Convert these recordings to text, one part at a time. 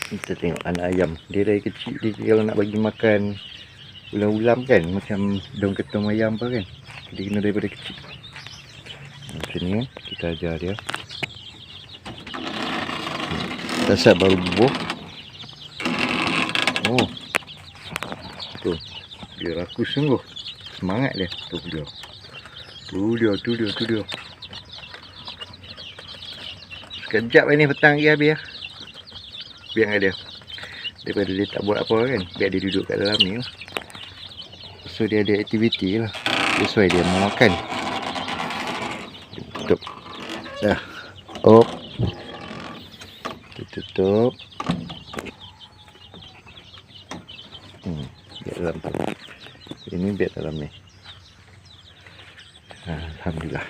Kita tengok anak ayam. Dia dari kecil, dia kalau nak bagi makan ulam-ulam kan, macam daun ketum ayam apa kan, dia kena daripada kecil. Macam ni kita ajar dia. Dasar baru bubuh. Oh, tu dia rakus sungguh, semangat dia. Tu dia, tu dia. Sekejap ni petang lagi habis lah. Biar dia, daripada dia tak buat apa kan, biar dia duduk kat dalam ni lah. So dia ada aktiviti lah. That's why dia mau makan. Tutup. Dah. Op. Tutup. Biar dalam tu. Ini biar dalam ni. Alhamdulillah.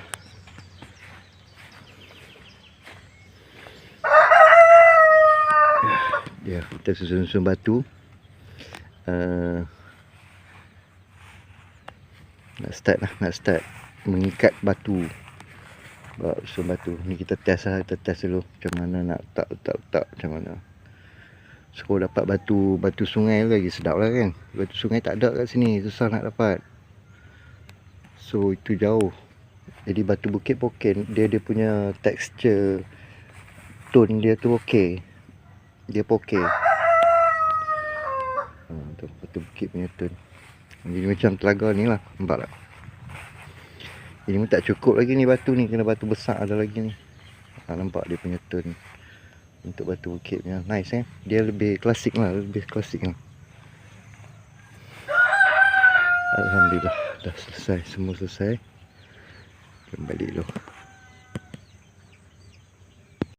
Dia kita susun-susun batu. Nak start mengikat batu. Susun batu ni kita test dulu macam mana nak letak macam mana. So kalau dapat batu sungai lagi sedap lah kan. Batu sungai tak ada kat sini, susah nak dapat. So itu jauh. Jadi batu bukit pun dia punya tekstur tone dia tu okey. Dia okey. Tu batu bukit punya tone. Jadi macam telaga ni lah, nampak tak? Ini pun tak cukup lagi ni batu ni, kena batu besar ada lagi ni. Nampak dia punya tone untuk batu bukit punya. Nice dia lebih klasik lah, Alhamdulillah dah selesai, semua selesai. Kembali dulu.